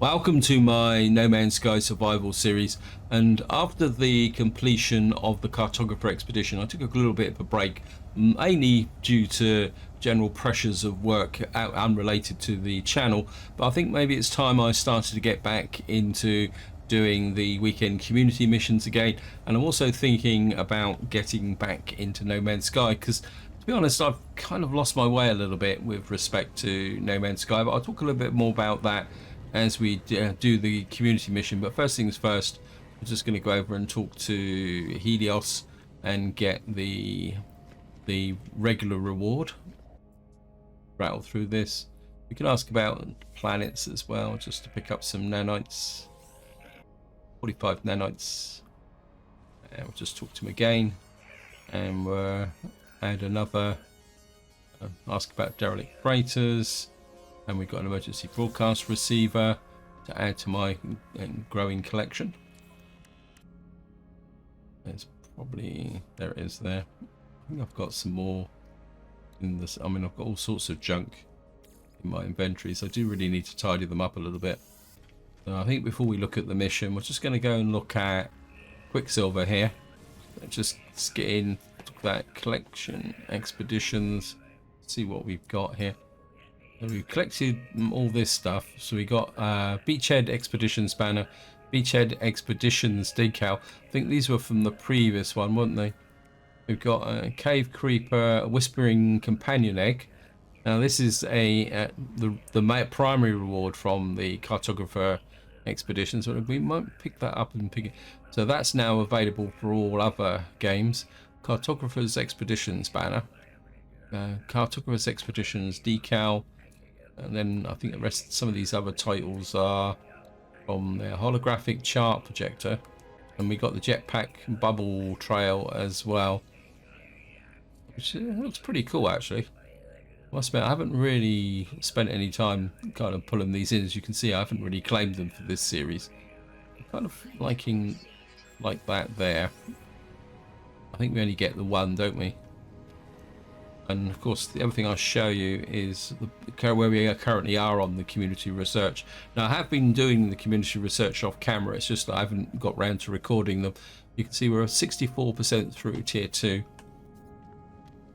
Welcome to my No Man's Sky survival series, and after the completion of the cartographer expedition I took a little bit of a break, mainly due to general pressures of work unrelated to the channel. But I think maybe it's time I started to get back into doing the weekend community missions again, and I'm also thinking about getting back into No Man's Sky because, to be honest, I've kind of lost my way a little bit with respect to No Man's Sky, but I'll talk a little bit more about that as we do the community mission. But first things first, I'm just going to go over and talk to Helios and get the regular reward. Rattle through this. We can ask about planets as well, just to pick up some nanites. 45 nanites. And we'll just talk to him again, and we'll add another. Ask about derelict freighters. And we've got an emergency broadcast receiver to add to my growing collection. There's probably, there it is there. I think I've got some more in this. I mean, I've got all sorts of junk in my inventory, so I do really need to tidy them up a little bit. So I think before we look at the mission, we're just going to go and look at Quicksilver here. Just get in, look at that collection, expeditions, see what we've got here. We've collected all this stuff. So we got Beachhead Expeditions banner, Beachhead Expeditions decal. I think these were from the previous one, weren't they? We've got a Cave Creeper, a Whispering Companion Egg. Now this is the primary reward from the Cartographer Expeditions. So we might pick that up and pick it. So that's now available for all other games. Cartographer's Expeditions banner, Cartographer's Expeditions decal. And then I think the rest, some of these other titles are from their holographic chart projector. And we got the jetpack bubble trail as well, which looks pretty cool actually. I must admit, I haven't really spent any time kind of pulling these in. As you can see, I haven't really claimed them for this series. I'm kind of liking like that there. I think we only get the one, don't we? And of course, the other thing I'll show you is where we currently are on the community research. Now, I have been doing the community research off camera. It's just that I haven't got round to recording them. You can see we're 64% through tier 2.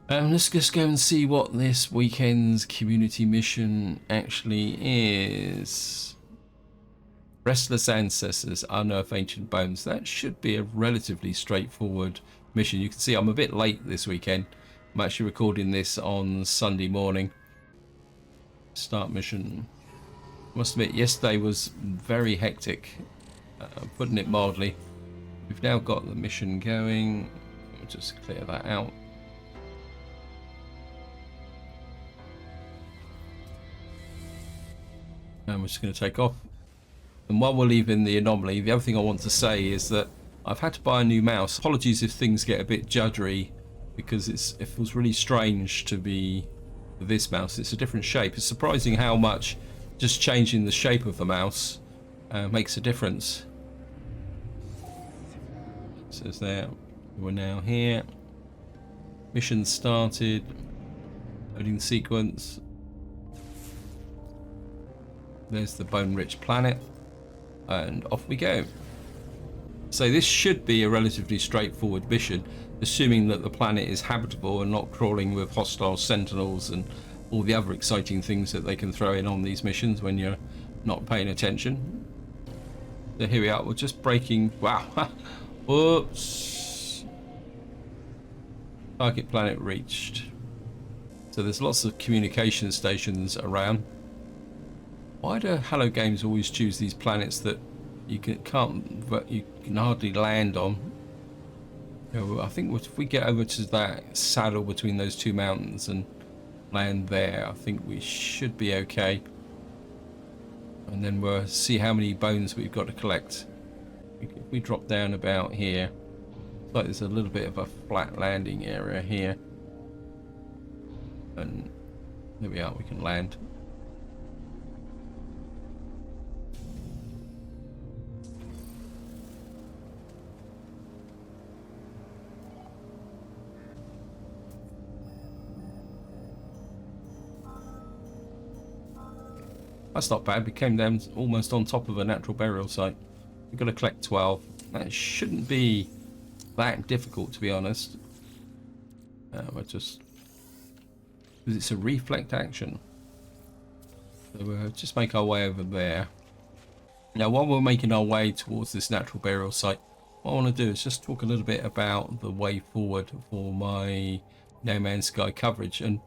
Let's just go and see what this weekend's community mission actually is. Restless Ancestors, Unearth Ancient Bones. That should be a relatively straightforward mission. You can see I'm a bit late this weekend. I'm actually recording this on Sunday morning. Start mission. I must admit, yesterday was very hectic, putting it mildly. We've now got the mission going. We'll just clear that out. And we're just going to take off. And while we're leaving the anomaly, the other thing I want to say is that I've had to buy a new mouse. Apologies if things get a bit juddery, because it feels really strange to be with this mouse. It's a different shape. It's surprising how much just changing the shape of the mouse makes a difference. It says there, we're now here. Mission started. Loading sequence. There's the bone-rich planet. And off we go. So this should be a relatively straightforward mission, assuming that the planet is habitable and not crawling with hostile sentinels and all the other exciting things that they can throw in on these missions when you're not paying attention. So here we are, we're just breaking. Wow. Whoops. Target planet reached. So there's lots of communication stations around. Why do Hello Games always choose these planets that you can hardly land on? You know, I think if we get over to that saddle between those two mountains and land there, I think we should be okay. And then we'll see how many bones we've got to collect. If we drop down about here, looks like there's a little bit of a flat landing area here. And there we are, we can land. That's not bad. We came down almost on top of a natural burial site. We've got to collect 12. That shouldn't be that difficult, to be honest. We're just... because it's a reflect action. So we'll just make our way over there. Now, while we're making our way towards this natural burial site, what I want to do is just talk a little bit about the way forward for my No Man's Sky coverage. And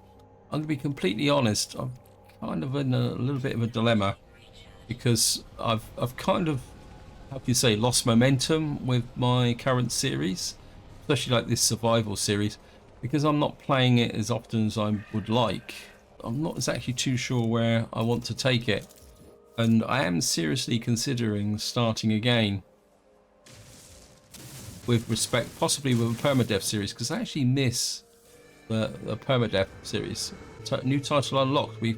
I'm going to be completely honest, I'm kind of in a little bit of a dilemma, because I've kind of, how can you say, lost momentum with my current series, especially like this survival series, because I'm not playing it as often as I would like. I'm not exactly too sure where I want to take it, and I am seriously considering starting again with respect, possibly with a permadeath series, because I actually miss the permadeath series. New title unlocked. We've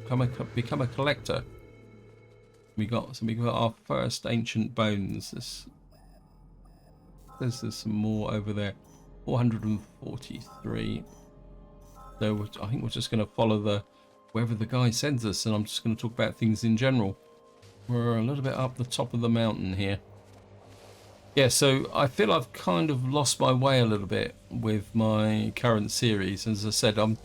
become a collector. We got our first ancient bones. There's some more over there. 443. So I think we're just going to follow wherever the guy sends us, and I'm just going to talk about things in general. We're a little bit up the top of the mountain here. Yeah, so I feel I've kind of lost my way a little bit with my current series. As I said, I'm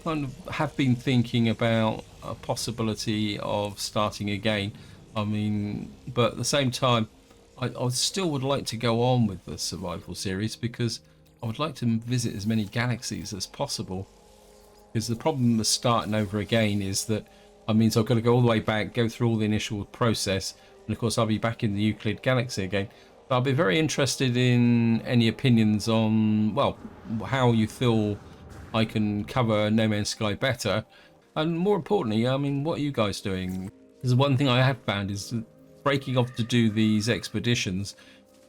kind of have been thinking about a possibility of starting again. I mean, but at the same time, I still would like to go on with the survival series, because I would like to visit as many galaxies as possible. Because the problem with starting over again is that means I've got to go all the way back, go through all the initial process, and of course I'll be back in the Euclid galaxy again. But I'll be very interested in any opinions on, well, how you feel I can cover No Man's Sky better, and more importantly, I mean, what are you guys doing? Because one thing I have found is that breaking off to do these expeditions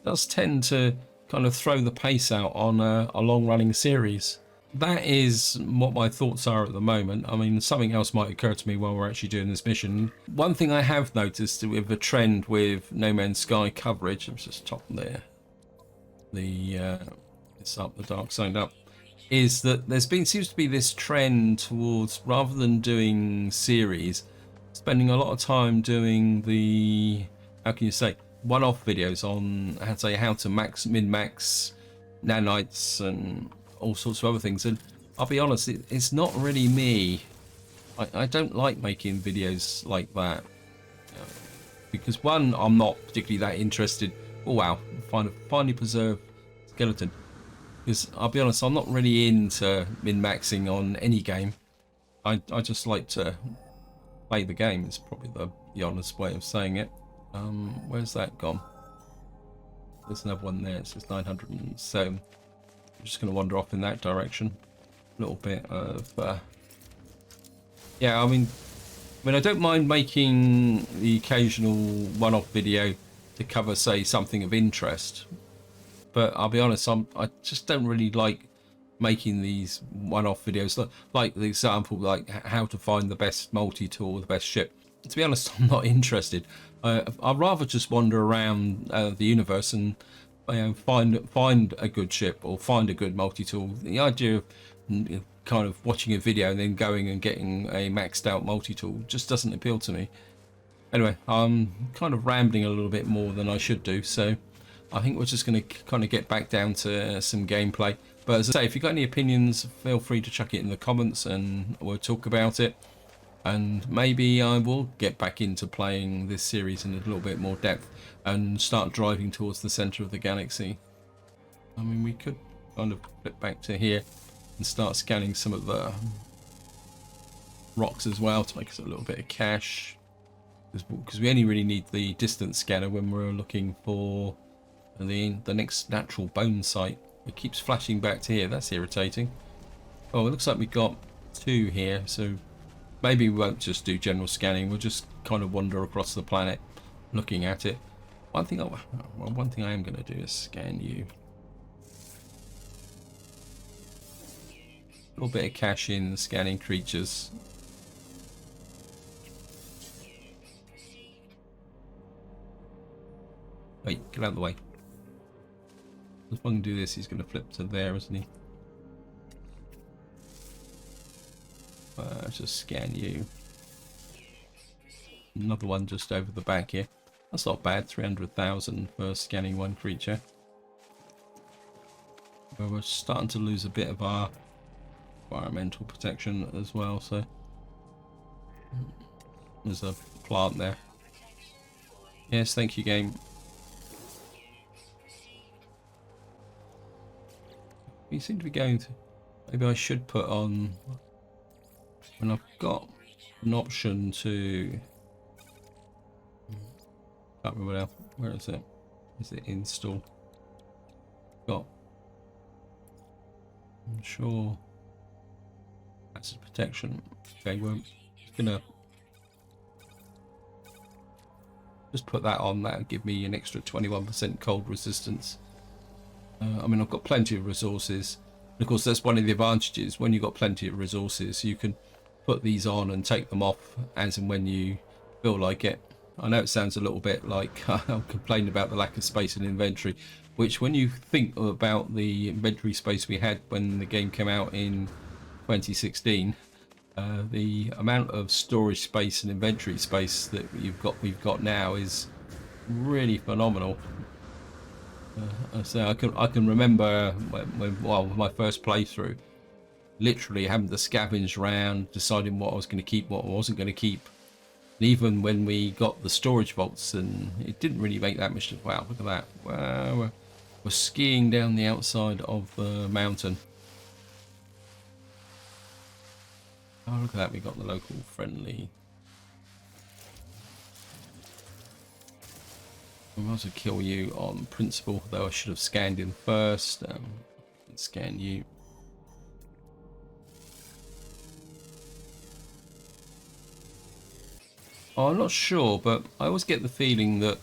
does tend to kind of throw the pace out on a long-running series. That is what my thoughts are at the moment. I mean, something else might occur to me while we're actually doing this mission. One thing I have noticed with a trend with No Man's Sky coverage, let's just top there, it's up, the dark side up, is that seems to be this trend towards, rather than doing series, spending a lot of time doing the, how can you say, one-off videos on how to min-max nanites and all sorts of other things. And I'll be honest, it's not really me. I don't like making videos like that, because one, I'm not particularly that interested. Oh wow, finally preserved skeleton. Because I'll be honest, I'm not really into min-maxing on any game. I just like to play the game, is probably the honest way of saying it. Where's that gone? There's another one there. It says 907. I'm just going to wander off in that direction. A little bit of yeah, I mean I don't mind making the occasional one-off video to cover, say, something of interest, but I'll be honest, I just don't really like making these one-off videos, like the example, like how to find the best multi-tool, the best ship. To be honest, I'm not interested. I'd rather just wander around the universe and find a good ship or find a good multi-tool. The idea of kind of watching a video and then going and getting a maxed out multi-tool just doesn't appeal to me. Anyway, I'm kind of rambling a little bit more than I should do, so I think we're just going to kind of get back down to some gameplay. But as I say, if you've got any opinions, feel free to chuck it in the comments and we'll talk about it. And maybe I will get back into playing this series in a little bit more depth and start driving towards the center of the galaxy. I mean, we could kind of flip back to here and start scanning some of the rocks as well to make us a little bit of cash, because we only really need the distance scanner when we're looking for the next natural bone site. It keeps flashing back to here. That's irritating. Oh, it looks like we've got 2 here, so maybe we won't just do general scanning. We'll just kind of wander across the planet looking at it. One thing I am going to do is scan you. A little bit of cash in scanning creatures. Wait, get out of the way. If I can do this, he's going to flip to there, isn't he? Just scan you. another one just over the back here. That's not bad, 300,000 for scanning one creature. But we're starting to lose a bit of our environmental protection as well, so there's a plant there. Yes, thank you, game. We seem to be going to... Maybe I should put on... When I've got an option to... Can't remember now. Where is it? Is it install? Got... I'm sure... Acid protection. Okay, we're gonna... Just put that on. That'll give me an extra 21% cold resistance. I mean, I've got plenty of resources. And of course, that's one of the advantages. When you've got plenty of resources, you can put these on and take them off as and when you feel like it. I know it sounds a little bit like I'm complaining about the lack of space in inventory, which when you think about the inventory space we had when the game came out in 2016, the amount of storage space and inventory space that we've got now is really phenomenal. So I can remember when my first playthrough, literally having to scavenge around, deciding what I was going to keep, what I wasn't going to keep. And even when we got the storage vaults, and it didn't really make that much. Wow, look at that! Wow, we're skiing down the outside of the mountain. Oh, look at that! We got the local friendly. I might as well kill you on principle, though I should have scanned him first. Scan you. Oh, I'm not sure, but I always get the feeling that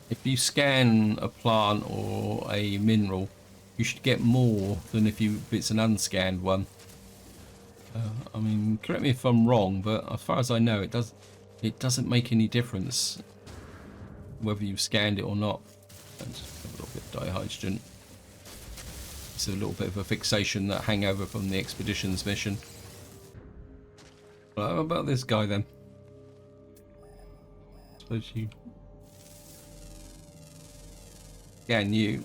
if you scan a plant or a mineral, you should get more than if it's an unscanned one. I mean, correct me if I'm wrong, but as far as I know, it doesn't make any difference whether you've scanned it or not. And just a little bit of dihydrogen. It's a little bit of a fixation, that hangover from the expeditions mission. Well, how about this guy then? I suppose you scan you.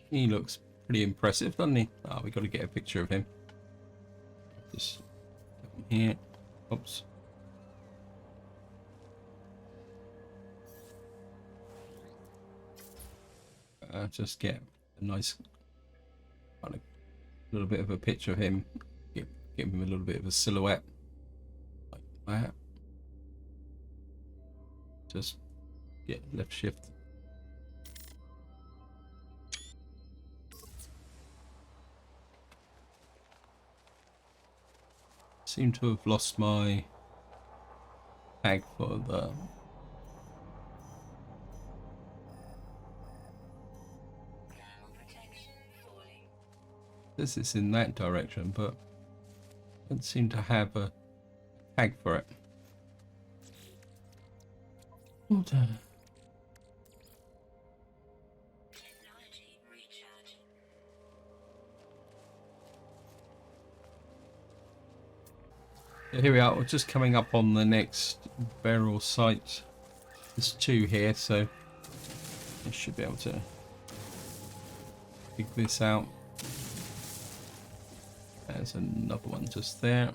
He looks pretty impressive, doesn't he? Oh, we got to get a picture of him. Just here. Oops. Just get a nice kind of little bit of a picture of him. Give him a little bit of a silhouette like that. Just get left shift. Seem to have lost my tag for the this is in that direction, but I don't seem to have a tag for it. Water. So here we are, we're just coming up on the next burial site. There's two here, so I should be able to dig this out. There's another one just there.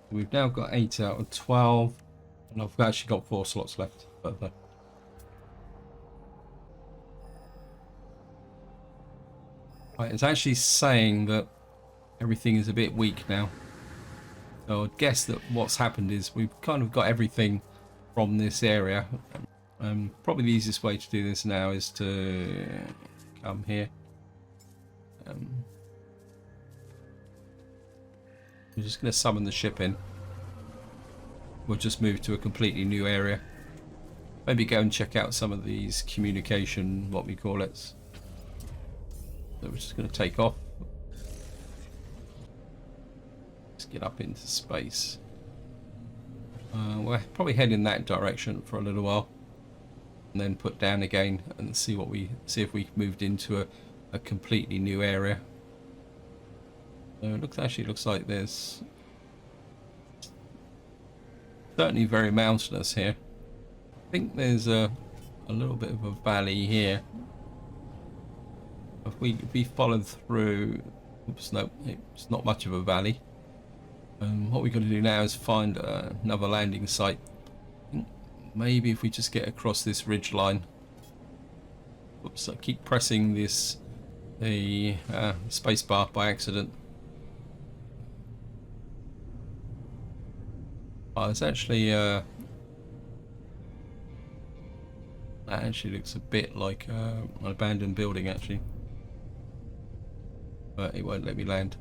We've now got 8 out of 12, and I've actually got 4 slots left. But right, it's actually saying that everything is a bit weak now. So I'd guess that what's happened is we've kind of got everything from this area. Probably the easiest way to do this now is to come here. We're just going to summon the ship in. We'll just move to a completely new area. Maybe go and check out some of these communication, what we call it. So we're just going to take off. Let's get up into space. We'll probably head in that direction for a little while, and then put down again and see if we moved into a completely new area. So it actually looks like there's certainly very mountainous here. I think there's a little bit of a valley here. If we follow through, oops, no, it's not much of a valley. And what we've got to do now is find another landing site. I think maybe if we just get across this ridge line. Oops, I keep pressing the space bar by accident. Oh, it's actually that actually looks a bit like an abandoned building actually, but it won't let me land.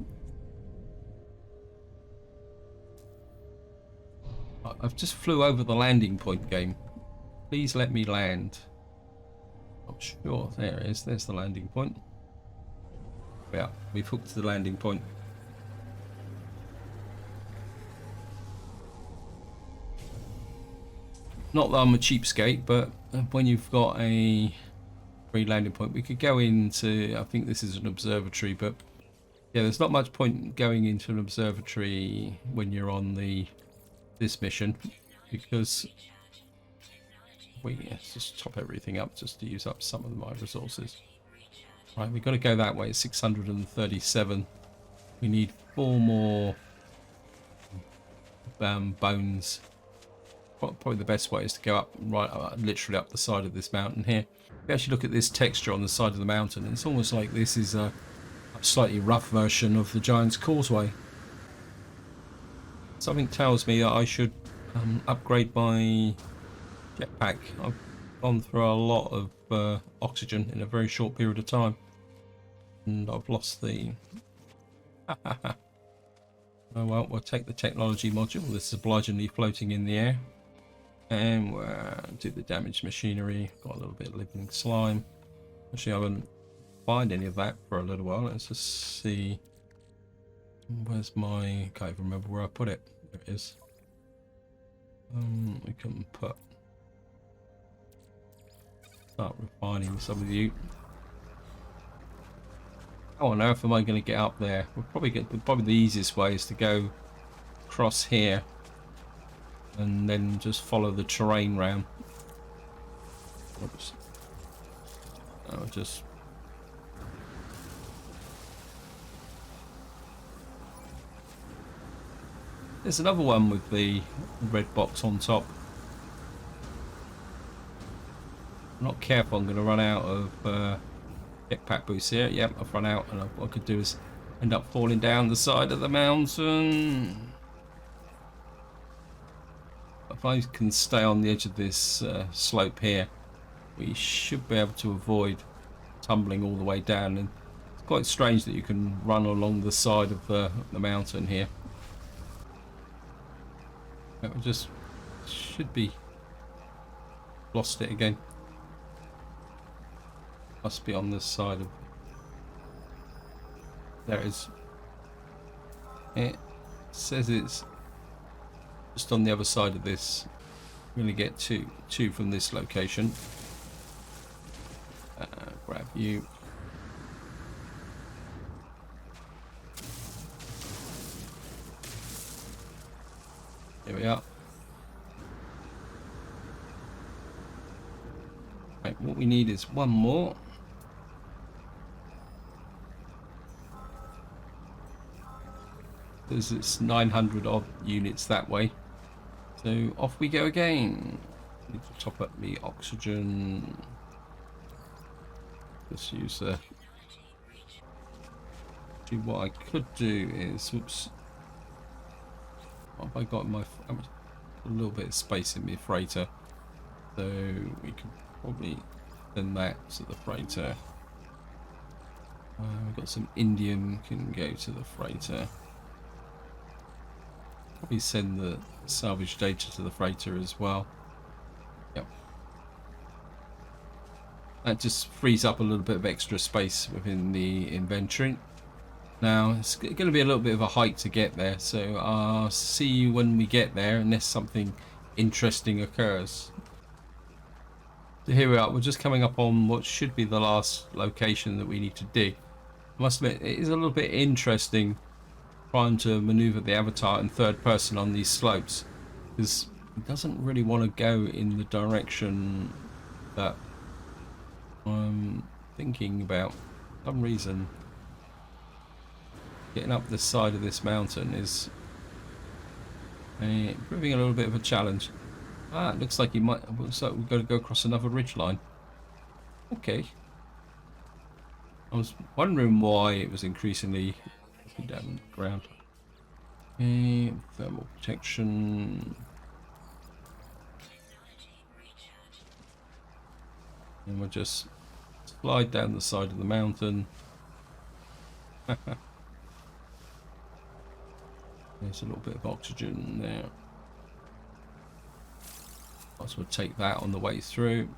I've just flew over the landing point, game. Please let me land. Not sure. There it is. There's the landing point. Yeah, we've hooked to the landing point. Not that I'm a cheapskate, but when you've got a free landing point, we could go into, I think this is an observatory, but yeah, there's not much point going into an observatory when you're on this mission, because let's just chop everything up just to use up some of my resources. Right, we've got to go that way. It's 637. We need 4 more bones. Probably the best way is to go up, literally up the side of this mountain here. If you actually look at this texture on the side of the mountain, it's almost like this is a slightly rough version of the Giant's Causeway. Something tells me that I should upgrade my jetpack. I've gone through a lot of oxygen in a very short period of time, and I've lost the... Oh well, we'll take the technology module. This is obligingly floating in the air. And we'll do the damaged machinery. Got a little bit of living slime. Actually, I haven't found any of that for a little while. Let's just see. Where's my... I can't even remember where I put it. There it is. We can start refining some of you. How on earth am I going to get up there? Probably the easiest way is to go across here and then just follow the terrain round. Oops. I'll just... There's another one with the red box on top. I'm not careful, I'm going to run out of jetpack boost here. Yep, I've run out, and what I could do is end up falling down the side of the mountain. If I can stay on the edge of this slope here, we should be able to avoid tumbling all the way down. And it's quite strange that you can run along the side of the mountain here. It just should be... Lost it again. Must be on this side of... There it is. It says it's just on the other side of this. I'm going to get two from this location. Grab you. Here we are. Right, what we need is one more. Because it's 900 odd units that way. So off we go again. Need to top up the oxygen. Just use the... What I could do is... Oops. What have I got in my... A little bit of space in my freighter. So we could probably send that to the freighter. We've got some indium, can go to the freighter. Probably send the salvage data to the freighter as well. Yep. That just frees up a little bit of extra space within the inventory. Now, it's going to be a little bit of a hike to get there, so I'll see you when we get there, unless something interesting occurs. So here we are, we're just coming up on what should be the last location that we need to dig. I must admit, it is a little bit interesting trying to maneuver the avatar in third person on these slopes, because It doesn't really want to go in the direction that I'm thinking about. For some reason, getting up this side of this mountain is proving a little bit of a challenge. Ah, it looks like he might. Looks like we've got to go across another ridge line. Okay. I was wondering why it was increasingly down the ground. Okay, thermal protection. And we'll just slide down the side of the mountain. There's a little bit of oxygen there. Might as well take that on the way through.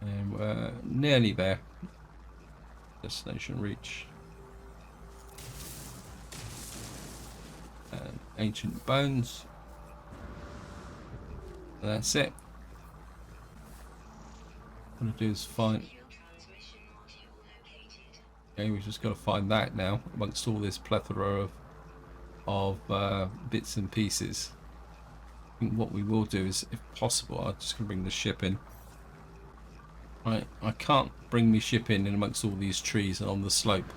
And we're nearly there. Destination reach. And ancient bones. And that's it. What I'm going to do is find... Okay, we've just got to find that now, amongst all this plethora of bits and pieces. I think what we will do is, if possible, I'm just going to bring the ship in. Right, I can't bring my ship in amongst all these trees and on the slope.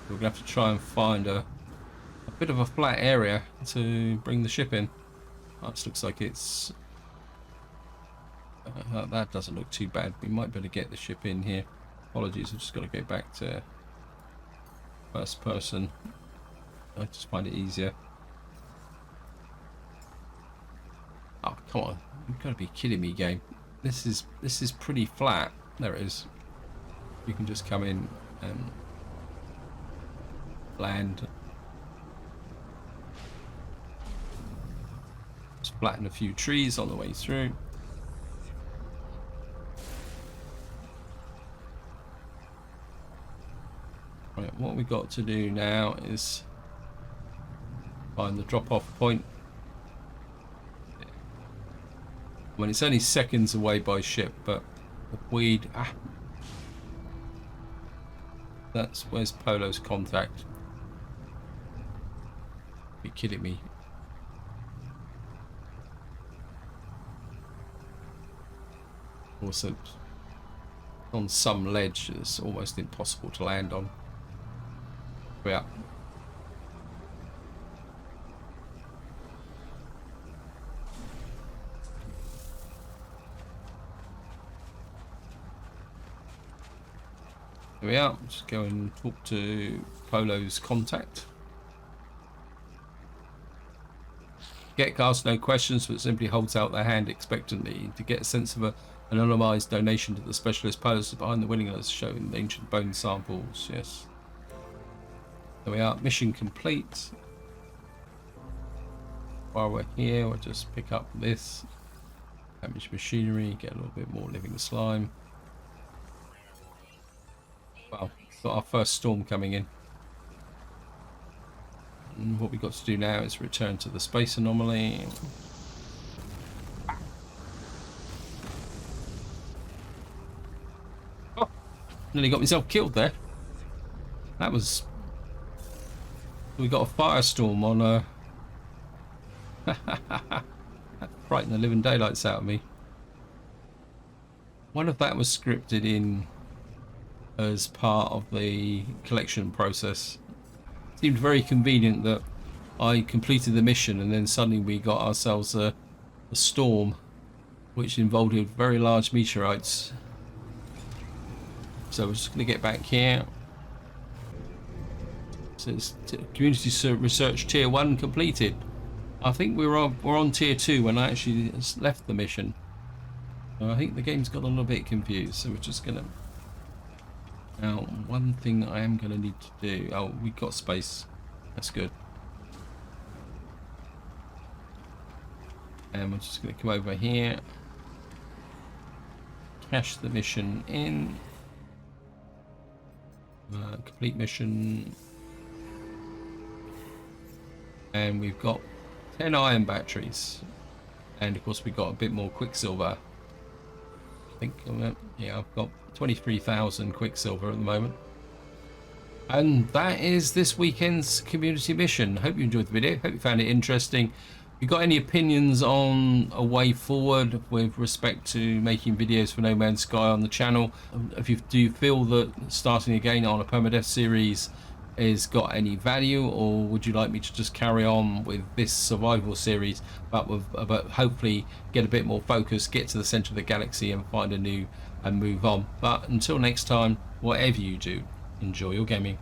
We're going to have to try and find a bit of a flat area to bring the ship in. That looks like it's... that doesn't look too bad. We might be able to get the ship in here. Apologies, I've just got to go back to first person. I just find it easier. Oh, come on. You've got to be kidding me, game. This is pretty flat. There it is. You can just come in and land. Just flatten a few trees on the way through. Right, what we've got to do now is find the drop-off point. I mean, it's only seconds away by ship, but the weed... That's... Where's Polo's contact? Are you kidding me? Also, on some ledge, it's almost impossible to land on. Yeah. Here we are. Just go and talk to Polo's contact. Get asked no questions, but simply holds out their hand expectantly to get a sense of an anonymized donation to the specialist. Polos behind the willingness showing the ancient bone samples. Yes. There we are. Mission complete. While we're here, we'll just pick up this. Damaged machinery. Get a little bit more living slime. Well, got our first storm coming in. And what we've got to do now is return to the space anomaly. Oh, nearly got myself killed there. That was... We got a firestorm on a... That frightened the living daylights out of me. Wonder if that was scripted in as part of the collection process. Seemed very convenient that I completed the mission and then suddenly we got ourselves a storm which involved very large meteorites. So we're just going to get back here. So it's community research tier 1 completed. I think we're on tier 2 when I actually left the mission. So I think the game's got a little bit confused, so we're just going to... Now, one thing I am going to need to do... Oh, we've got space. That's good. And we're just going to come over here. Cache the mission in. Complete mission. And we've got 10 iron batteries. And of course we've got a bit more quicksilver. I think, yeah, I've got 23,000 quicksilver at the moment. And that is this weekend's community mission. Hope you enjoyed the video. Hope you found it interesting. If you've got any opinions on a way forward with respect to making videos for No Man's Sky on the channel, if you do feel that starting again on a permadeath series has got any value, or would you like me to just carry on with this survival series, but hopefully get a bit more focus, get to the center of the galaxy and find a new and move on. But until next time, whatever you do, enjoy your gaming.